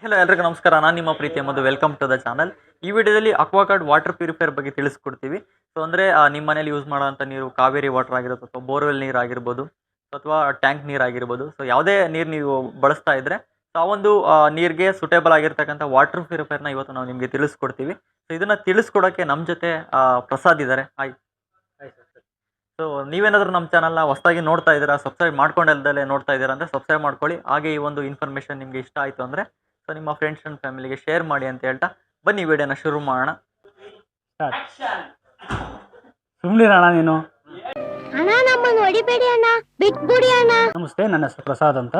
Hello ಎಲ್ರಿಗೂ ನಮಸ್ಕಾರ. ನಾನು ನಿಮ್ಮ ಪ್ರೀತಿಯ Madhu. Welcome to the channel. ಈ ವಿಡಿಯೋದಲ್ಲಿ ಅಕ್ವಾಗಾರ್ಡ್ ವಾಟರ್ ಪ್ಯೂರಿಫೈಯರ್ ಬಗ್ಗೆ ತಿಳಿಸ್ಕೊಡ್ತೀವಿ. ಸೊ ಅಂದರೆ ನಿಮ್ಮ ಮನೇಲಿ ಯೂಸ್ ಮಾಡೋಂಥ ನೀರು ಕಾವೇರಿ ವಾಟರ್ ಆಗಿರುತ್ತೆ ಅಥವಾ ಬೋರ್ವೆಲ್ ನೀರು ಆಗಿರ್ಬೋದು ಅಥವಾ ಟ್ಯಾಂಕ್ ನೀರು ಆಗಿರ್ಬೋದು. ಸೊ ಯಾವುದೇ ನೀರು ನೀವು ಬಳಸ್ತಾ ಇದ್ದರೆ ಸೊ ಆ ಒಂದು ನೀರಿಗೆ ಸೂಟೇಬಲ್ ಆಗಿರ್ತಕ್ಕಂಥ ವಾಟರ್ ಪ್ಯೂರಿಫೈಯರ್ನ ಇವತ್ತು ನಾವು ನಿಮಗೆ ತಿಳಿಸ್ಕೊಡ್ತೀವಿ. ಸೊ ಇದನ್ನು ತಿಳಿಸ್ಕೊಡೋಕ್ಕೆ ನಮ್ಮ ಜೊತೆ ಪ್ರಸಾದ್ ಇದ್ದಾರೆ. ಹಾಯ್. ಸೊ ನೀವೇನಾದರೂ ನಮ್ಮ ಚಾನಲ್ನ ಹೊಸದಾಗಿ ನೋಡ್ತಾ ಇದ್ದೀರಾ, ಸಬ್ಸ್ಕ್ರೈಬ್ ಮಾಡ್ಕೊಂಡಲ್ದಲ್ಲೇ ನೋಡ್ತಾ ಇದ್ದೀರಾ ಅಂದರೆ ಸಬ್ಸ್ಕ್ರೈಬ್ ಮಾಡ್ಕೊಳ್ಳಿ. ಹಾಗೆ ಈ ಒಂದು ಇನ್ಫಾರ್ಮೇಷನ್ ನಿಮಗೆ ಇಷ್ಟ ಆಯಿತು ಅಂದರೆ ಸೊ ನಿಮ್ಮ ಫ್ರೆಂಡ್ಸ್ ಆ್ಯಂಡ್ ಫ್ಯಾಮಿಲಿಗೆ ಶೇರ್ ಮಾಡಿ ಅಂತ ಹೇಳ್ತಾ ಬನ್ನಿ ವಿಡಿಯೋನ ಶುರು ಮಾಡೋಣ. ಸುಮ್ನಿರಣ್ಣ ನೀನು. ಅಣ್ಣ ನಮ್ಮನ್ನು ಹೊಡಿಬೇಡಿ ಅಣ್ಣ, ಬಿಟ್ಬಿಡಿ ಅಣ್ಣ. ನಮಸ್ತೆ, ನನ್ನ ಹೆಸರು ಪ್ರಸಾದ್ ಅಂತ.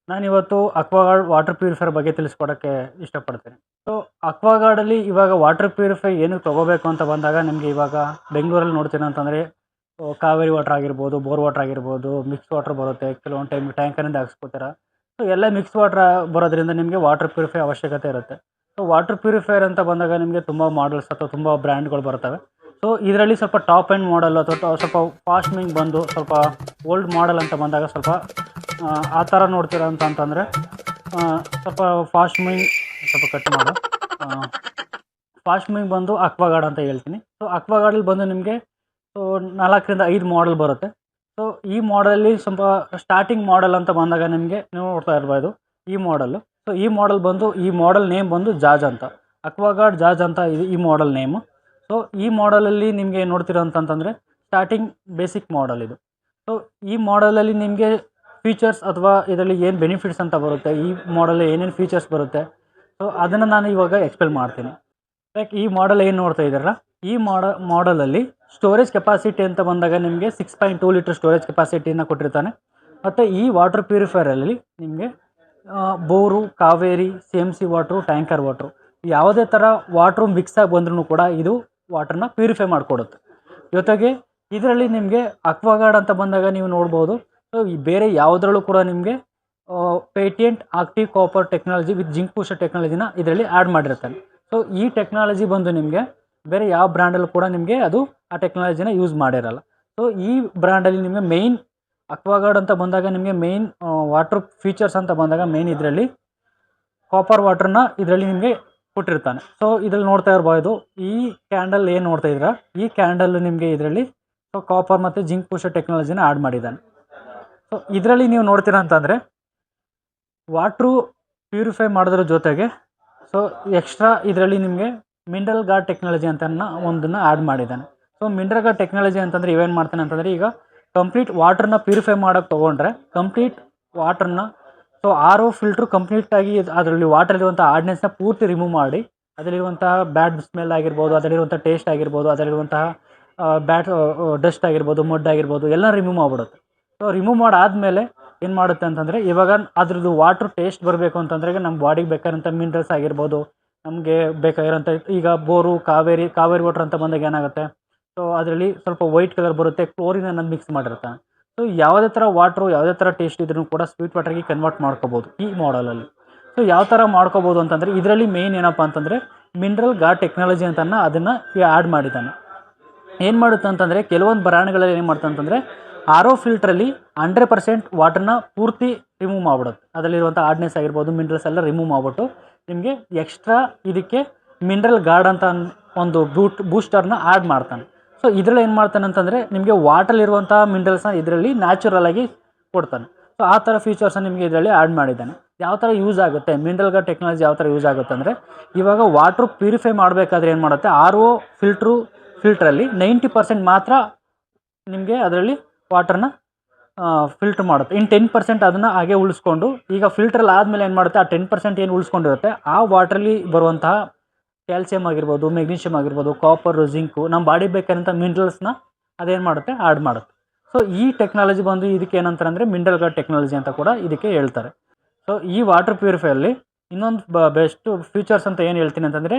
ನಾನಿವತ್ತು ಅಕ್ವಾಗಾರ್ಡ್ ವಾಟರ್ ಪ್ಯೂರಿಫೈಯರ್ ಬಗ್ಗೆ ತಿಳಿಸ್ಕೊಡೋಕ್ಕೆ ಇಷ್ಟಪಡ್ತೇನೆ. ಸೊ ಅಕ್ವಾಗಾರ್ಡಲ್ಲಿ ಇವಾಗ ವಾಟರ್ ಪ್ಯೂರಿಫೈ ಏನಕ್ಕೆ ತೊಗೋಬೇಕು ಅಂತ ಬಂದಾಗ ನಿಮಗೆ ಇವಾಗ ಬೆಂಗಳೂರಲ್ಲಿ ನೋಡ್ತೀನಿ ಅಂತಂದರೆ ಕಾವೇರಿ ವಾಟರ್ ಆಗಿರ್ಬೋದು, ಬೋರ್ ವಾಟರ್ ಆಗಿರ್ಬೋದು, ಮಿಕ್ಸ್ ವಾಟರ್ ಬರುತ್ತೆ. ಕೆಲವೊಂದು ಟೈಮ್ ಟ್ಯಾಂಕರಿಂದ ಹಾಕ್ಸ್ಕೋತಾರೆ. ಸೊ ಎಲ್ಲ ಮಿಕ್ಸ್ ವಾಟರ್ ಬರೋದ್ರಿಂದ ನಿಮಗೆ ವಾಟರ್ ಪ್ಯೂರಿಫೈ ಅವಶ್ಯಕತೆ ಇರುತ್ತೆ. ಸೊ ವಾಟರ್ ಪ್ಯೂರಿಫೈಯರ್ ಅಂತ ಬಂದಾಗ ನಿಮಗೆ ತುಂಬ ಮಾಡಲ್ಸ್ ಅಥವಾ ತುಂಬ ಬ್ರ್ಯಾಂಡ್ಗಳು ಬರ್ತವೆ. ಸೊ ಇದರಲ್ಲಿ ಸ್ವಲ್ಪ ಟಾಪ್ ಎಂಡ್ ಮಾಡಲ್ ಅಥವಾ ಸ್ವಲ್ಪ ಫಾಸ್ಟ್ ಮೂವಿಂಗ್ ಬಂದು ಸ್ವಲ್ಪ ಓಲ್ಡ್ ಮಾಡಲ್ ಅಂತ ಬಂದಾಗ ಸ್ವಲ್ಪ ಆ ಥರ ನೋಡ್ತೀರ ಅಂತಂದರೆ ಸ್ವಲ್ಪ ಫಾಸ್ಟ್ ಮೂವಿಂಗ್ ಸ್ವಲ್ಪ ಕಟ್ ಮಾಡು. ಫಾಸ್ಟ್ ಮೂವಿಂಗ್ ಬಂದು ಅಕ್ವಾಗಾರ್ಡ್ ಅಂತ ಹೇಳ್ತೀನಿ. ಸೊ ಅಕ್ವಾಗಾರ್ಡಲ್ಲಿ ಬಂದು ನಿಮಗೆ ಸೊ 4ರಿಂದ 5 ಮಾಡಲ್ ಬರುತ್ತೆ. ಸೊ ಈ ಮಾಡಲಲ್ಲಿ ಸ್ವಲ್ಪ ಸ್ಟಾರ್ಟಿಂಗ್ ಮಾಡಲ್ ಅಂತ ಬಂದಾಗ ನಿಮಗೆ ನೀವು ನೋಡ್ತಾ ಇರ್ಬೋದು ಈ ಮಾಡಲ್ಲು. ಸೊ ಈ ಮಾಡಲ್ ಬಂದು ಈ ಮಾಡಲ್ ನೇಮ್ ಬಂದು ಜಾಜ್ ಅಂತ, ಅಕ್ವಾಗಾರ್ಡ್ ಜಾಜ್ ಅಂತ ಇದು ಈ ಮಾಡಲ್ ನೇಮು. ಸೊ ಈ ಮಾಡಲಲ್ಲಿ ನಿಮಗೆ ನೋಡ್ತೀರ ಅಂತಂತಂದರೆ ಸ್ಟಾರ್ಟಿಂಗ್ ಬೇಸಿಕ್ ಮಾಡಲ್ ಇದು. ಸೊ ಈ ಮಾಡಲಲ್ಲಿ ನಿಮಗೆ ಫೀಚರ್ಸ್ ಅಥವಾ ಇದರಲ್ಲಿ ಏನು ಬೆನಿಫಿಟ್ಸ್ ಅಂತ ಬರುತ್ತೆ, ಈ ಮಾಡಲ್ ಏನೇನು ಫೀಚರ್ಸ್ ಬರುತ್ತೆ, ಸೊ ಅದನ್ನು ನಾನು ಇವಾಗ ಎಕ್ಸ್ಪ್ಲೇನ್ ಮಾಡ್ತೀನಿ. ಲೈಕ್ ಈ ಮಾಡಲ್ ಏನು ನೋಡ್ತಾ ಇದ್ದೀರಲ್ಲ, ಈ ಮಾಡಲಲ್ಲಿ ಸ್ಟೋರೇಜ್ ಕೆಪಾಸಿಟಿ ಅಂತ ಬಂದಾಗ ನಿಮಗೆ 6.2 ಲೀಟರ್ ಸ್ಟೋರೇಜ್ ಕೆಪಾಸಿಟಿನ ಕೊಟ್ಟಿರ್ತಾನೆ. ಮತ್ತು ಈ ವಾಟರ್ ಪ್ಯೂರಿಫೈಯರಲ್ಲಿ ನಿಮಗೆ bore, Kaveri, CMC water, tanker water ಯಾವುದೇ ಥರ ವಾಟ್ರು ಮಿಕ್ಸಾಗಿ ಬಂದ್ರೂ ಕೂಡ ಇದು ವಾಟರ್ನ ಪ್ಯೂರಿಫೈ ಮಾಡಿಕೊಡುತ್ತೆ. ಜೊತೆಗೆ ಇದರಲ್ಲಿ ನಿಮಗೆ ಅಕ್ವಾಗಾರ್ಡ್ ಅಂತ ಬಂದಾಗ ನೀವು ನೋಡ್ಬೋದು. ಸೊ ಈ ಬೇರೆ ಯಾವುದ್ರಲ್ಲೂ ಕೂಡ ನಿಮಗೆ patent active copper technology with zinc pusher ಟೆಕ್ನಾಲಜಿನ ಇದರಲ್ಲಿ ಆ್ಯಡ್ ಮಾಡಿರ್ತಾನೆ. ಸೊ ಈ ಟೆಕ್ನಾಲಜಿ ಬಂದು ನಿಮಗೆ ಬೇರೆ ಯಾವ ಬ್ರ್ಯಾಂಡಲ್ಲೂ ಕೂಡ ನಿಮಗೆ ಅದು ಆ ಟೆಕ್ನಾಲಜಿನ ಯೂಸ್ ಮಾಡಿರಲ್ಲ. ಸೊ ಈ ಬ್ರ್ಯಾಂಡಲ್ಲಿ ನಿಮಗೆ ಮೇಯ್ನ್ ಅಕ್ವಾಗಾರ್ಡ್ ಅಂತ ಬಂದಾಗ ನಿಮಗೆ ಮೇಯ್ನ್ ವಾಟರ್ ಫೀಚರ್ಸ್ ಅಂತ ಬಂದಾಗ ಮೇಯ್ನ್ ಇದರಲ್ಲಿ ಕಾಪರ್ ವಾಟರ್ನ ಇದರಲ್ಲಿ ನಿಮಗೆ ಕೊಟ್ಟಿರ್ತಾನೆ. ಸೊ ಇದರಲ್ಲಿ ನೋಡ್ತಾ ಇರ್ಬೋದು ಈ ಕ್ಯಾಂಡಲ್ ಏನು ನೋಡ್ತಾ ಇದ್ದೀರಾ, ಈ ಕ್ಯಾಂಡಲ್ ನಿಮಗೆ ಇದರಲ್ಲಿ ಸೊ ಕಾಪರ್ ಮತ್ತು ಜಿಂಕ್ ಪುಷರ್ ಟೆಕ್ನಾಲಜಿನ ಆ್ಯಡ್ ಮಾಡಿದ್ದಾನೆ. ಸೊ ಇದರಲ್ಲಿ ನೀವು ನೋಡ್ತೀರಾ ಅಂತಂದರೆ ವಾಟ್ರು ಪ್ಯೂರಿಫೈ ಮಾಡೋದ್ರ ಜೊತೆಗೆ ಸೊ ಎಕ್ಸ್ಟ್ರಾ ಇದರಲ್ಲಿ ನಿಮಗೆ ಮಿನರಲ್ ಗಾರ್ಡ್ ಟೆಕ್ನಾಲಜಿ ಅಂತ ಒಂದನ್ನು ಆ್ಯಡ್ ಮಾಡಿದ್ದಾನೆ. ಸೊ ಮಿನರಲ್ ಗಾರ್ಡ್ ಟೆಕ್ನಾಲಜಿ ಅಂತಂದರೆ ಇವೇನು ಮಾಡ್ತಾನೆ ಅಂತಂದರೆ ಈಗ ಕಂಪ್ಲೀಟ್ ವಾಟರ್ನ ಪ್ಯೂರಿಫೈ ಮಾಡೋಕ್ಕೆ ತೊಗೊಂಡ್ರೆ ಕಂಪ್ಲೀಟ್ ವಾಟರ್ನ ಸೊ RO ಫಿಲ್ಟ್ರು ಕಂಪ್ಲೀಟಾಗಿ ಅದರಲ್ಲಿ ವಾಟರಲ್ಲಿರುವಂಥ ಹಾರ್ಡ್ನೆಸ್ನ ಪೂರ್ತಿ ರಿಮೂವ್ ಮಾಡಿ ಅದರಲ್ಲಿರುವಂತಹ ಬ್ಯಾಡ್ ಸ್ಮೆಲ್ ಆಗಿರ್ಬೋದು, ಅದರಲ್ಲಿರುವಂಥ ಟೇಸ್ಟ್ ಆಗಿರ್ಬೋದು, ಅದರಲ್ಲಿರುವಂತಹ ಬ್ಯಾಡ್ ಡಸ್ಟ್ ಆಗಿರ್ಬೋದು, ಮಡ್ ಆಗಿರ್ಬೋದು ಎಲ್ಲ ರಿಮೂವ್ ಮಾಡಿಬಿಡುತ್ತೆ. ಸೊ ರಿಮೂವ್ ಮಾಡಾದಮೇಲೆ ಏನು ಮಾಡುತ್ತೆ ಅಂತಂದರೆ ಇವಾಗ ಅದ್ರದ್ದು ವಾಟ್ರ್ ಟೇಸ್ಟ್ ಬರಬೇಕು ಅಂತಂದರೆ ನಮ್ಮ ಬಾಡಿಗೆ ಬೇಕಾಗಿರೋಂಥ ಮಿನರಲ್ಸ್ ಆಗಿರ್ಬೋದು, ನಮಗೆ ಬೇಕಾಗಿರೋಂಥ ಈಗ ಬೋರು, ಕಾವೇರಿ ವಾಟರ್ ಅಂತ ಬಂದಾಗ ಏನಾಗುತ್ತೆ, ಸೊ ಅದರಲ್ಲಿ ಸ್ವಲ್ಪ ವೈಟ್ ಕಲರ್ ಬರುತ್ತೆ, ಕ್ಲೋರಿನ್ ಅನ್ನೋದು ಮಿಕ್ಸ್ ಮಾಡಿರ್ತಾನೆ. ಸೊ ಯಾವುದೇ ಥರ ವಾಟ್ರು ಯಾವುದೇ ಥರ ಟೇಸ್ಟ್ ಇದ್ರೂ ಕೂಡ ಸ್ವೀಟ್ ವಾಟರ್ಗೆ ಕನ್ವರ್ಟ್ ಮಾಡ್ಕೋಬೋದು ಈ ಮಾಡಲಲ್ಲಿ. ಸೊ ಯಾವ ಥರ ಮಾಡ್ಕೋಬೋದು ಅಂತಂದರೆ ಇದರಲ್ಲಿ ಮೇಯ್ನ್ ಏನಪ್ಪ ಅಂತಂದರೆ ಮಿನರಲ್ ಗಾರ್ಡ್ ಟೆಕ್ನಾಲಜಿ ಅಂತನ ಅದನ್ನು ಆ್ಯಡ್ ಮಾಡಿದ್ದಾನೆ. ಏನು ಮಾಡುತ್ತೆ ಅಂತಂದರೆ ಕೆಲವೊಂದು ಬ್ರ್ಯಾಂಡ್ಗಳಲ್ಲಿ ಏನು ಮಾಡ್ತಾ ಅಂತಂದರೆ RO ಫಿಲ್ಟ್ರಲ್ಲಿ 100% ವಾಟರ್ನ ಪೂರ್ತಿ ರಿಮೂವ್ ಮಾಡಿಬಿಡುತ್ತೆ. ಅದರಲ್ಲಿರುವಂಥ ಹಾರ್ಡ್ನೆಸ್ ಆಗಿರ್ಬೋದು, ಮಿನರಲ್ಸ್ ಎಲ್ಲ ರಿಮೂವ್ ಮಾಡಿಬಿಟ್ಟು ನಿಮಗೆ ಎಕ್ಸ್ಟ್ರಾ ಇದಕ್ಕೆ ಮಿನರಲ್ ಗಾರ್ಡ್ ಅಂತ ಒಂದು ಬೂಸ್ಟರ್ನ ಆ್ಯಡ್ ಮಾಡ್ತಾನೆ. ಸೊ ಇದರಲ್ಲಿ ಏನು ಮಾಡ್ತಾನೆ ಅಂತಂದರೆ ನಿಮಗೆ ವಾಟರ್ಲಿರುವಂಥ ಮಿನರಲ್ಸ್ನ ಇದರಲ್ಲಿ ನ್ಯಾಚುರಲಾಗಿ ಕೊಡ್ತಾನೆ. ಸೊ ಆ ಥರ ಫೀಚರ್ಸನ್ನು ನಿಮಗೆ ಇದರಲ್ಲಿ ಆ್ಯಡ್ ಮಾಡಿದ್ದಾನೆ. ಯಾವ ಥರ ಯೂಸ್ ಆಗುತ್ತೆ ಮಿನರಲ್ ಗಾರ್ಡ್ ಟೆಕ್ನಾಲಜಿ ಯಾವ ಥರ ಯೂಸ್ ಆಗುತ್ತೆ ಅಂದರೆ ಇವಾಗ ವಾಟ್ರು ಪ್ಯೂರಿಫೈ ಮಾಡಬೇಕಾದ್ರೆ ಏನು ಮಾಡುತ್ತೆ RO ಫಿಲ್ಟ್ರಲ್ಲಿ 90% ಮಾತ್ರ ನಿಮಗೆ ಅದರಲ್ಲಿ ವಾಟರ್ನ ಫಿಲ್ಟ್ರ್ ಮಾಡುತ್ತೆ. ಇನ್ನು 10% ಅದನ್ನು ಹಾಗೆ ಉಳಿಸ್ಕೊಂಡು ಈಗ ಫಿಲ್ಟ್ರಲ್ಲಿ ಆದಮೇಲೆ ಏನು ಮಾಡುತ್ತೆ ಆ 10% ಏನು ಉಳಿಸ್ಕೊಂಡಿರುತ್ತೆ ಆ ವಾಟ್ರಲ್ಲಿ ಬರುವಂತಹ ಕ್ಯಾಲ್ಸಿಯಮ್ ಆಗಿರ್ಬೋದು, ಮೆಗ್ನೀಷಿಯಮ್ ಆಗಿರ್ಬೋದು, ಕಾಪರು, ಜಿಂಕು ನಮ್ಮ ಬಾಡಿ ಬೇಕಾದಂಥ ಮಿನರಲ್ಸ್ನ ಅದೇನು ಮಾಡುತ್ತೆ ಆ್ಯಡ್ ಮಾಡುತ್ತೆ. ಸೊ ಈ ಟೆಕ್ನಾಲಜಿ ಬಂದು ಇದಕ್ಕೆ ಏನಂತಾರೆ ಅಂದರೆ ಮಿನರಲ್ ಗಾರ್ಡ್ ಟೆಕ್ನಾಲಜಿ ಅಂತ ಕೂಡ ಇದಕ್ಕೆ ಹೇಳ್ತಾರೆ. ಸೊ ಈ ವಾಟರ್ ಪ್ಯೂರಿಫೈಯಲ್ಲಿ ಇನ್ನೊಂದು ಬೆಸ್ಟ್ ಫೀಚರ್ಸ್ ಅಂತ ಏನು ಹೇಳ್ತೀನಿ ಅಂತಂದರೆ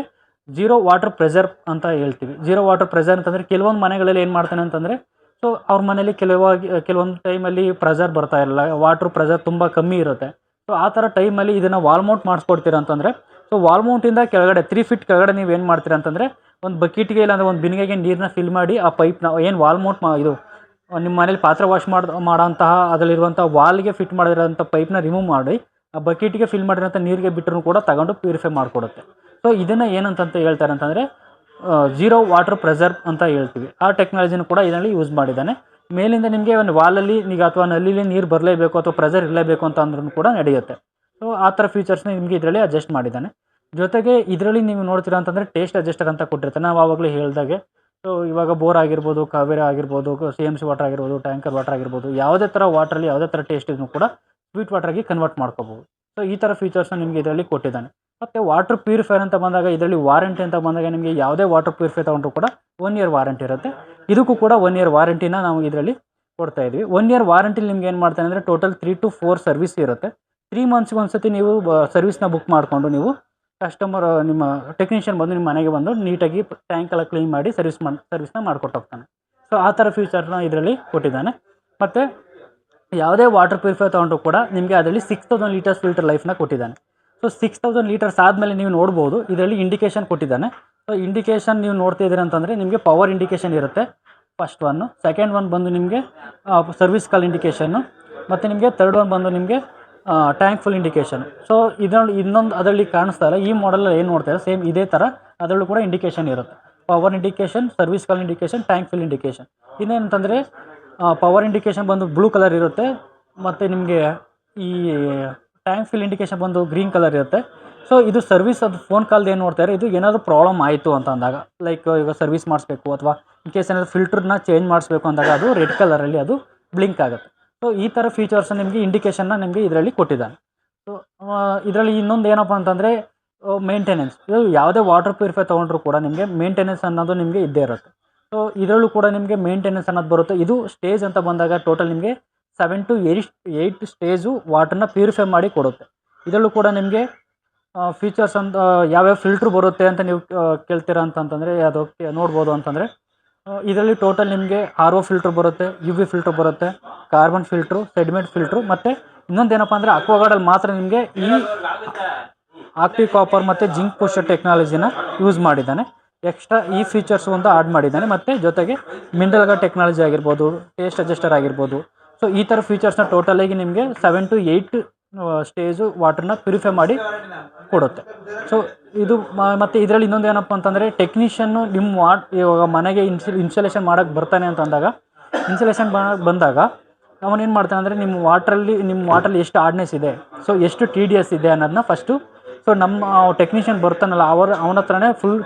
ಜೀರೋ ವಾಟರ್ ಪ್ರೆಷರ್ ಅಂತ ಹೇಳ್ತೀವಿ. ಜೀರೋ ವಾಟರ್ ಪ್ರೆಷರ್ ಅಂತಂದರೆ ಕೆಲವೊಂದು ಮನೆಗಳಲ್ಲಿ ಏನು ಮಾಡ್ತಾನೆ ಅಂತಂದರೆ ಸೊ ಅವ್ರ ಮನೇಲಿ ಕೆಲವೊಂದು ಟೈಮಲ್ಲಿ ಪ್ರೆಷರ್ ಬರ್ತಾ ಇರಲ್ಲ, ವಾಟ್ರ್ ಪ್ರೆಷರ್ ತುಂಬ ಕಮ್ಮಿ ಇರುತ್ತೆ. ಸೊ ಆ ಥರ ಟೈಮಲ್ಲಿ ಇದನ್ನು ವಾಲ್ ಮೌಂಟ್ ಮಾಡಿಸ್ಕೊಡ್ತೀರ ಅಂತಂದರೆ ಸೊ ವಾಲ್ ಮೌಂಟಿಂದ ಕೆಳಗಡೆ 3 ಫೀಟ್ ಕೆಳಗಡೆ ನೀವು ಏನು ಮಾಡ್ತೀರ ಅಂತಂದರೆ ಒಂದು ಬಕೆಟ್ಗೆ ಇಲ್ಲಾಂದರೆ ಒಂದು ಬಿನ್ನಿಗೆ ನೀರನ್ನ ಫಿಲ್ ಮಾಡಿ ಆ ಪೈಪ್ನ ಏನು ವಾಲ್ ಮೌಂಟ್ ಇದು ನಿಮ್ಮ ಮನೇಲಿ ಪಾತ್ರೆ ವಾಶ್ ಮಾಡೋಂತಹ ಅದರಲ್ಲಿರುವಂಥ ವಾಲ್ಗೆ ಫಿಟ್ ಮಾಡಿರೋಂಥ ಪೈಪ್ನ ರಿಮೂವ್ ಮಾಡಿ ಆ ಬಕೆಟಿಗೆ ಫಿಲ್ ಮಾಡಿರೋಂಥ ನೀರಿಗೆ ಬಿಟ್ಟರೂ ಕೂಡ ತಗೊಂಡು ಪ್ಯೂರಿಫೈ ಮಾಡಿಕೊಡುತ್ತೆ. ಸೊ ಇದನ್ನು ಏನಂತ ಹೇಳ್ತಾರೆ ಅಂತಂದರೆ ಝೀರೋ ವಾಟರ್ ಪ್ರೆಸರ್ ಅಂತ ಹೇಳ್ತೀವಿ. ಆ ಟೆಕ್ನಾಲಜಿನೂ ಕೂಡ ಇದರಲ್ಲಿ ಯೂಸ್ ಮಾಡಿದ್ದಾನೆ. ಮೇಲಿಂದ ನಿಮಗೆ ಒಂದು ವಾಲಲ್ಲಿ ಈಗ ಅಥವಾ ನಲ್ಲಿಲಿ ನೀರು ಬರಲೇಬೇಕು ಅಥವಾ ಪ್ರೆಸರ್ ಇರಲೇಬೇಕು ಅಂತ ಅಂದ್ರೂ ಕೂಡ ನಡೆಯುತ್ತೆ. ಸೊ ಆ ಥರ ಫೀಚರ್ಸ್ನ ನಿಮಗೆ ಇದರಲ್ಲಿ ಅಡ್ಜಸ್ಟ್ ಮಾಡಿದ್ದಾನೆ. ಜೊತೆಗೆ ಇದರಲ್ಲಿ ನೀವು ನೋಡ್ತೀರಾ ಅಂತಂದರೆ ಟೇಸ್ಟ್ ಅಡ್ಜಸ್ಟರ್ ಅಂತ ಕೊಟ್ಟಿರ್ತಾನೆ. ನಾವು ಆವಾಗಲೇ ಹೇಳ್ದಾಗೆ ಸೊ ಇವಾಗ ಬೋರ್ ಆಗಿರ್ಬೋದು, ಕಾವೇರಿ ಆಗಿರ್ಬೋದು, CMC ವಾಟರ್ ಆಗಿರ್ಬೋದು, ಟ್ಯಾಂಕರ್ ವಾಟರ್ ಆಗಿರ್ಬೋದು, ಯಾವುದೇ ಥರ ವಾಟ್ರಲ್ಲಿ ಯಾವುದೇ ಥರ ಟೇಸ್ಟ್ ಇದನ್ನು ಕೂಡ ಸ್ವೀಟ್ ವಾಟ್ರಾಗಿ ಕನ್ವರ್ಟ್ ಮಾಡ್ಕೋಬೋದು. ಸೊ ಈ ಥರ ಫೀಚರ್ಸ್ನ ನಿಮಗೆ ಇದರಲ್ಲಿ ಕೊಟ್ಟಿದ್ದಾನೆ. ಮತ್ತು ವಾಟರ್ ಪ್ಯೂರಿಫೈರ್ ಅಂತ ಬಂದಾಗ ಇದರಲ್ಲಿ ವಾರಂಟಿ ಅಂತ ಬಂದಾಗ ನಿಮಗೆ ಯಾವುದೇ ವಾಟರ್ ಪ್ಯೂರಿಫೈ ತೊಗೊಂಡ್ರು ಕೂಡ 1 ಇಯರ್ ವಾರಂಟಿ ಇರುತ್ತೆ. ಇದಕ್ಕೂ ಕೂಡ 1 ಇಯರ್ ವಾರಂಟಿನ ನಾವು ಇದರಲ್ಲಿ ಕೊಡ್ತಾ ಇದ್ವಿ. 1 ಇಯರ್ ವಾರಂಟಿಲಿ ನಿಮ್ಗೆ ಏನು ಮಾಡ್ತಾನೆ ಅಂದರೆ ಟೋಟಲ್ 3 to 4 ಸರ್ವಿಸ್ ಇರುತ್ತೆ. 3 ಮಂತ್ಸ್ಗೆ ಒಂದ್ಸತಿ ನೀವು ಸರ್ವಿಸ್ನ ಬುಕ್ ಮಾಡಿಕೊಂಡು ನೀವು ಕಸ್ಟಮರ್ ನಿಮ್ಮ ಟೆಕ್ನಿಷಿಯನ್ ಬಂದು ನಿಮ್ಮ ಮನೆಗೆ ಬಂದು ನೀಟಾಗಿ ಟ್ಯಾಂಕ್ ಎಲ್ಲ ಕ್ಲೀನ್ ಮಾಡಿ ಸರ್ವಿಸ್ನ ಮಾಡಿಕೊಟ್ಟು ಹೋಗ್ತಾನೆ. ಸೊ ಆ ಥರ ಫೀಚರ್ನ ಇದರಲ್ಲಿ ಕೊಟ್ಟಿದ್ದಾನೆ. ಮತ್ತು ಯಾವುದೇ ವಾಟರ್ ಪ್ಯೂರಿಫೈ ತೊಗೊಂಡ್ರು ಕೂಡ ನಿಮಗೆ ಅದರಲ್ಲಿ 6000 ಲೀಟರ್ಸ್ ಫಿಲ್ಟರ್ ಲೈಫ್ನ ಕೊಟ್ಟಿದ್ದಾನೆ. ಸೊ 6000 ಲೀಟರ್ಸ್ ಆದಮೇಲೆ ನೀವು ನೋಡ್ಬೋದು ಇದರಲ್ಲಿ ಇಂಡಿಕೇಷನ್ ಕೊಟ್ಟಿದ್ದಾನೆ. ಸೊ ಇಂಡಿಕೇಷನ್ ನೀವು ನೋಡ್ತಿದ್ದೀರ ಅಂತಂದರೆ ನಿಮಗೆ ಪವರ್ ಇಂಡಿಕೇಷನ್ ಇರುತ್ತೆ ಫಸ್ಟ್ ಒನ್ನು. ಸೆಕೆಂಡ್ ಒನ್ ಬಂದು ನಿಮಗೆ ಸರ್ವಿಸ್ ಕಾಲ್ ಇಂಡಿಕೇಷನ್ನು, ಮತ್ತು ನಿಮಗೆ ಥರ್ಡ್ ಒನ್ ಬಂದು ನಿಮಗೆ ಟ್ಯಾಂಕ್ ಫುಲ್ ಇಂಡಿಕೇಷನ್. ಸೊ ಇದರಲ್ಲಿ ಇನ್ನೊಂದು ಅದರಲ್ಲಿ ಕಾಣಿಸ್ತಾ ಇಲ್ಲ. ಈ ಮಾಡಲಲ್ಲಿ ಏನು ನೋಡ್ತಾರೆ ಸೇಮ್ ಇದೇ ಥರ ಅದರಲ್ಲೂ ಕೂಡ ಇಂಡಿಕೇಷನ್ ಇರುತ್ತೆ. Power indication, service call indication, tank fill indication. ಇನ್ನೇನಂತಂದರೆ ಪವರ್ ಇಂಡಿಕೇಷನ್ ಬಂದು ಬ್ಲೂ ಕಲರ್ ಇರುತ್ತೆ, ಮತ್ತು ನಿಮಗೆ ಈ ಟ್ಯಾಂಕ್ ಫಿಲ್ ಇಂಡಿಕೇಷನ್ ಬಂದು ಗ್ರೀನ್ ಕಲರ್ ಇರುತ್ತೆ. ಸೊ ಇದು ಸರ್ವಿಸ್ ಅದು ಫೋನ್ ಕಾಲ್ದು ಏನು ನೋಡ್ತಾರೆ, ಇದು ಏನಾದರೂ ಪ್ರಾಬ್ಲಮ್ ಆಯಿತು ಅಂತ ಅಂದಾಗ, ಲೈಕ್ ಈಗ ಸರ್ವಿಸ್ ಮಾಡಿಸ್ಬೇಕು ಅಥವಾ ಇನ್ ಕೇಸ್ ಏನಾದರೂ ಫಿಲ್ಟ್ರನ್ನ ಚೇಂಜ್ ಮಾಡಿಸ್ಬೇಕು ಅಂದಾಗ ಅದು ರೆಡ್ ಕಲರಲ್ಲಿ ಅದು ಬ್ಲಿಂಕ್ ಆಗುತ್ತೆ. ಸೊ ಈ ಥರ ಫೀಚರ್ಸ್ ನಿಮಗೆ ಇಂಡಿಕೇಷನ್ನ ನಿಮಗೆ ಇದರಲ್ಲಿ ಕೊಟ್ಟಿದ್ದಾನೆ. ಸೊ ಇದರಲ್ಲಿ ಇನ್ನೊಂದು ಏನಪ್ಪ ಅಂತಂದರೆ ಮೇಂಟೆನೆನ್ಸ್. ಇದು ಯಾವುದೇ ವಾಟರ್ ಪ್ಯೂರಿಫೈ ತೊಗೊಂಡ್ರು ಕೂಡ ನಿಮಗೆ ಮೇಂಟೆನೆನ್ಸ್ ಅನ್ನೋದು ನಿಮಗೆ ಇದ್ದೇ ಇರುತ್ತೆ. ಸೊ ಇದರಲ್ಲೂ ಕೂಡ ನಿಮಗೆ ಮೇಂಟೆನೆನ್ಸ್ ಅನ್ನೋದು ಬರುತ್ತೆ. ಇದು ಸ್ಟೇಜ್ ಅಂತ ಬಂದಾಗ ಟೋಟಲ್ ನಿಮಗೆ 7 to 8 ಸ್ಟೇಜು ವಾಟರ್ನ ಪ್ಯೂರಿಫೈ ಮಾಡಿ ಕೊಡುತ್ತೆ. ಇದರಲ್ಲೂ ಕೂಡ ನಿಮಗೆ ಫೀಚರ್ಸ್ ಅಂತ ಯಾವ್ಯಾವ ಫಿಲ್ಟ್ರ್ ಬರುತ್ತೆ ಅಂತ ನೀವು ಕೇಳ್ತೀರಾ ಅಂತಂತಂದರೆ ಅದು ನೋಡ್ಬೋದು ಅಂತಂದರೆ ಇದರಲ್ಲಿ ಟೋಟಲ್ ನಿಮಗೆ RO ಫಿಲ್ಟ್ರ್ ಬರುತ್ತೆ, UV ಫಿಲ್ಟ್ರ್ ಬರುತ್ತೆ, ಕಾರ್ಬನ್ ಫಿಲ್ಟ್ರು, ಸೆಡಿಮೆಂಟ್ ಫಿಲ್ಟ್ರು, ಮತ್ತು ಇನ್ನೊಂದೇನಪ್ಪ ಅಂದರೆ ಅಕ್ವಾಗಾರ್ಡಲ್ಲಿ ಮಾತ್ರ ನಿಮಗೆ ಈ ಆಕ್ಟಿವ್ ಕಾಪರ್ ಮತ್ತು ಜಿಂಕ್ ಪುಷರ್ ಟೆಕ್ನಾಲಜಿನ ಯೂಸ್ ಮಾಡಿದ್ದಾನೆ. ಎಕ್ಸ್ಟ್ರಾ ಈ ಫೀಚರ್ಸ್ ಒಂದು ಆಡ್ ಮಾಡಿದ್ದಾನೆ. ಮತ್ತು ಜೊತೆಗೆ ಮಿನರಲ್ ಟೆಕ್ನಾಲಜಿ ಆಗಿರ್ಬೋದು, ಟೇಸ್ಟ್ ಅಡ್ಜಸ್ಟರ್ ಆಗಿರ್ಬೋದು. ಸೊ ಈ ಥರ ಫೀಚರ್ಸ್ನ ಟೋಟಲಾಗಿ ನಿಮಗೆ 7 to 8 ಸ್ಟೇಜು ವಾಟರ್ನ ಪ್ಯೂರಿಫೈ ಮಾಡಿ ಕೊಡುತ್ತೆ. ಸೊ ಇದು ಮತ್ತು ಇದರಲ್ಲಿ ಇನ್ನೊಂದು ಏನಪ್ಪ ಅಂತಂದರೆ ಟೆಕ್ನಿಷಿಯನ್ನು ನಿಮ್ಮ ಇವಾಗ ಮನೆಗೆ ಇನ್ಸ್ಟಾಲೇಷನ್ ಮಾಡೋಕ್ಕೆ ಬರ್ತಾನೆ ಅಂತ ಅಂದಾಗ ಇನ್ಸ್ಟಾಲೇಷನ್ ಬಂದಾಗ ಅವನೇನು ಮಾಡ್ತಾನೆ ಅಂದರೆ ನಿಮ್ಮ ವಾಟ್ರಲ್ಲಿ ಎಷ್ಟು ಹಾರ್ಡ್ನೆಸ್ ಇದೆ, ಸೊ ಎಷ್ಟು TDS ಇದೆ ಅನ್ನೋದನ್ನ ಫಸ್ಟು ಸೊ ನಮ್ಮ ಟೆಕ್ನಿಷಿಯನ್ ಬರ್ತಾನಲ್ಲ ಅವನ ಹತ್ರನೇ ಫುಲ್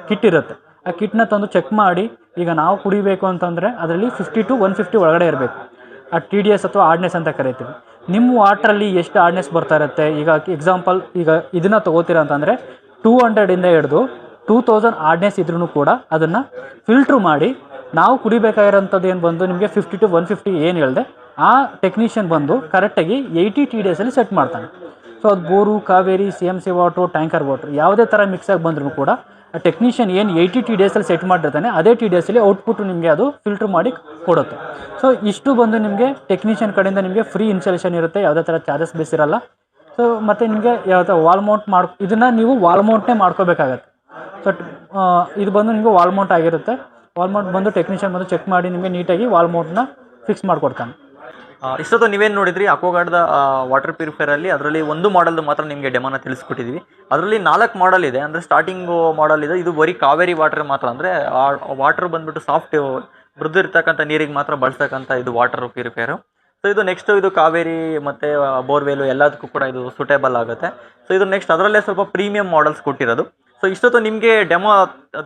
ಕಿಟ್ ಇರುತ್ತೆ. ಆ ಕಿಟ್ನ ತಂದು ಚೆಕ್ ಮಾಡಿ ಈಗ ನಾವು ಕುಡಿಬೇಕು ಅಂತಂದರೆ ಅದರಲ್ಲಿ 50 to 150 ಒಳಗಡೆ ಇರಬೇಕು. ಆ TDS ಅಥವಾ ಹಾರ್ಡ್ನೆಸ್ ಅಂತ ಕರಿತೀವಿ. ನಿಮ್ಮ ವಾಟ್ರಲ್ಲಿ ಎಷ್ಟು ಹಾರ್ಡ್ನೆಸ್ ಬರ್ತಾ ಇರುತ್ತೆ, ಈಗ ಎಕ್ಸಾಂಪಲ್ ಈಗ ಇದನ್ನು ತೊಗೋತೀರ ಅಂತಂದರೆ 200 ಹಿಡಿದು 2000 ಹಾರ್ಡ್ನೆಸ್ ಇದ್ರೂ ಕೂಡ ಅದನ್ನು ಫಿಲ್ಟ್ರ್ ಮಾಡಿ ನಾವು ಕುಡಿಬೇಕಾಗಿರೋಂಥದ್ದು ಏನು ಬಂದು ನಿಮಗೆ 50 to 150 ಏನು ಹೇಳಿದೆ ಆ ಟೆಕ್ನಿಷಿಯನ್ ಬಂದು ಕರೆಕ್ಟಾಗಿ 80 TDSಲ್ಲಿ ಸೆಟ್ ಮಾಡ್ತಾನೆ. ಸೊ ಅದು bore, Kaveri, CMC water, tanker water ಯಾವುದೇ ಥರ ಮಿಕ್ಸಾಗಿ ಬಂದರೂ ಕೂಡ ಆ ಟೆಕ್ನಿಷಿಯನ್ ಏನು 80 TDSಲ್ಲಿ ಸೆಟ್ ಮಾಡಿರ್ತಾನೆ ಅದೇ TDSಲ್ಲಿ ಔಟ್ಪುಟ್ ನಿಮಗೆ ಅದು ಫಿಲ್ಟ್ರ್ ಮಾಡಿ ಕೊಡುತ್ತೆ. ಸೊ ಇಷ್ಟು ಬಂದು ನಿಮಗೆ ಟೆಕ್ನಿಷಿಯನ್ ಕಡೆಯಿಂದ ನಿಮಗೆ ಫ್ರೀ ಇನ್ಸ್ಟಾಲೇಷನ್ ಇರುತ್ತೆ, ಯಾವುದೇ ಥರ ಚಾರ್ಜಸ್ ಬೇಸಿರಲ್ಲ. ಸೊ ಮತ್ತು ನಿಮಗೆ ಯಾವುದೇ ವಾಲ್ ಮೌಂಟ್ ಇದನ್ನು ನೀವು ವಾಲ್ ಮೌಂಟ್ನೇ ಮಾಡ್ಕೋಬೇಕಾಗತ್ತೆ. ಸೊ ಇದು ಬಂದು ನಿಮಗೆ ವಾಲ್ ಮೌಂಟ್ ಆಗಿರುತ್ತೆ. ವಾಲ್ ಮೌಂಟ್ ಬಂದು ಟೆಕ್ನಿಷಿಯನ್ ಬಂದು ಚೆಕ್ ಮಾಡಿ ನಿಮಗೆ ನೀಟಾಗಿ ವಾಲ್ ಮೌಂಟ್ನ ಫಿಕ್ಸ್ ಮಾಡಿಕೊಡ್ತಾನೆ. ಇಷ್ಟೊತ್ತು ನೀವೇನು ನೋಡಿದ್ರಿ ಅಕ್ವಾಗಾರ್ಡ್ದ ವಾಟರ್ ಪ್ಯೂರಿಫೈರಲ್ಲಿ ಅದರಲ್ಲಿ ಒಂದು ಮಾಡಲ್ದು ಮಾತ್ರ ನಿಮಗೆ ಡೆಮೋನ ತಿಳಿಸ್ಕೊಟ್ಟಿದ್ವಿ. ಅದರಲ್ಲಿ 4 ಮಾಡಲ್ ಇದೆ. ಅಂದರೆ ಸ್ಟಾರ್ಟಿಂಗು ಮಾಡಲ್ ಇದೆ, ಇದು ಬರೀ ಕಾವೇರಿ ವಾಟರ್ ಮಾತ್ರ. ಅಂದರೆ ಆ ವಾಟರ್ ಬಂದುಬಿಟ್ಟು ಸಾಫ್ಟ್ ಮೃದು ಇರ್ತಕ್ಕಂಥ ನೀರಿಗೆ ಮಾತ್ರ ಬಳಸ್ತಕ್ಕಂಥ ಇದು ವಾಟರ್ ಪ್ಯೂರಿಫೈರು. ಸೊ ಇದು ನೆಕ್ಸ್ಟ್ ಇದು ಕಾವೇರಿ ಮತ್ತು ಬೋರ್ವೆಲು ಎಲ್ಲದಕ್ಕೂ ಕೂಡ ಇದು ಸೂಟೇಬಲ್ ಆಗುತ್ತೆ. ಸೊ ಇದು ನೆಕ್ಸ್ಟ್ ಅದರಲ್ಲೇ ಸ್ವಲ್ಪ ಪ್ರೀಮಿಯಂ ಮಾಡಲ್ಸ್ ಕೊಟ್ಟಿರೋದು. ಸೊ ಇಷ್ಟೊತ್ತು ನಿಮಗೆ ಡೆಮೋ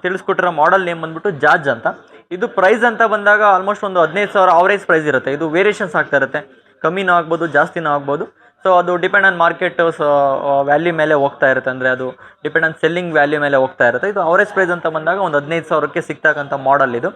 ತಿಳಿಸ್ಕೊಟ್ಟಿರೋ ಮಾಡಲ್ ನೇಮ್ ಬಂದುಬಿಟ್ಟು ಜಾಜ್ ಅಂತ. ಇದು ಪ್ರೈಸ್ ಅಂತ ಬಂದಾಗ ಆಲ್ಮೋಸ್ಟ್ ಒಂದು 15,000 ಆವರೇಜ್ ಪ್ರೈಸ್ ಇರುತ್ತೆ. ಇದು ವೇರಿಯೇಷನ್ಸ್ ಆಗ್ತಾ ಇರುತ್ತೆ, ಕಮ್ಮಿನೂ ಆಗ್ಬೋದು ಜಾಸ್ತಿನೂ ಆಗ್ಬೋದು. ಸೊ ಅದು ಡಿಪೆಂಡ್ ಆನ್ ಮಾರ್ಕೆಟ್ ವ್ಯಾಲ್ಯೂ ಮೇಲೆ ಹೋಗ್ತಾ ಇರುತ್ತೆ. ಅಂದರೆ ಅದು ಡಿಪೆಂಡ್ ಆನ್ ಸೆಲ್ಲಿಂಗ್ ವ್ಯಾಲ್ಯೂ ಮೇಲೆ ಹೋಗ್ತಾ ಇರುತ್ತೆ. ಇದು ಆವರೇಜ್ ಪ್ರೈಸ್ ಅಂತ ಬಂದಾಗ ಒಂದು 15,000ಕ್ಕೆ ಸಿಗ್ತಕ್ಕಂಥ ಮಾಡಲ್ ಇದು.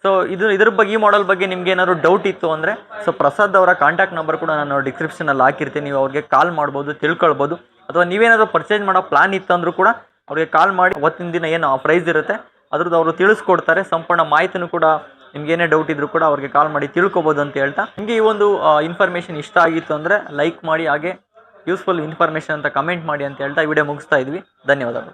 ಸೊ ಇದ್ರ ಬಗ್ಗೆ ಈ ಮಾಡಲ್ ಬಗ್ಗೆ ನಿಮ್ಗೆ ಏನಾದ್ರು ಡೌಟ್ ಇತ್ತು ಅಂದರೆ ಸೊ ಪ್ರಸಾದ್ ಅವರ ಕಾಂಟ್ಯಾಕ್ಟ್ ನಂಬರ್ ಕೂಡ ನಾನು ಡಿಸ್ಕ್ರಿಪ್ಷನಲ್ಲಿ ಹಾಕಿರ್ತೀನಿ. ನೀವು ಅವ್ರಿಗೆ ಕಾಲ್ ಮಾಡ್ಬೋದು, ತಿಳ್ಕೊಳ್ಬೋದು. ಅಥವಾ ನೀವೇನಾದರೂ ಪರ್ಚೇಸ್ ಮಾಡೋ ಪ್ಲಾನ್ ಇತ್ತಂದ್ರೂ ಕೂಡ ಅವ್ರಿಗೆ ಕಾಲ್ ಮಾಡಿ ಅವತ್ತಿನ ದಿನ ಏನು ಪ್ರೈಸ್ ಇರುತ್ತೆ ಅದ್ರದ್ದು ಅವರು ತಿಳಿಸ್ಕೊಡ್ತಾರೆ. ಸಂಪೂರ್ಣ ಮಾಹಿತಿನೂ ಕೂಡ ನಿಮ್ಗೆ ಏನೇ ಡೌಟ್ ಇದ್ರೂ ಕೂಡ ಅವ್ರಿಗೆ ಕಾಲ್ ಮಾಡಿ ತಿಳ್ಕೊಬೋದು ಅಂತ ಹೇಳ್ತಾ, ನಿಮಗೆ ಈ ಒಂದು ಇನ್ಫಾರ್ಮೇಷನ್ ಇಷ್ಟ ಆಗಿತ್ತು ಅಂದರೆ ಲೈಕ್ ಮಾಡಿ, ಹಾಗೆ ಯೂಸ್ಫುಲ್ ಇನ್ಫಾರ್ಮೇಷನ್ ಅಂತ ಕಮೆಂಟ್ ಮಾಡಿ ಅಂತ ಹೇಳ್ತಾ ಈ ವಿಡಿಯೋ ಮುಗಿಸ್ತಾ ಇದ್ವಿ. ಧನ್ಯವಾದಗಳು.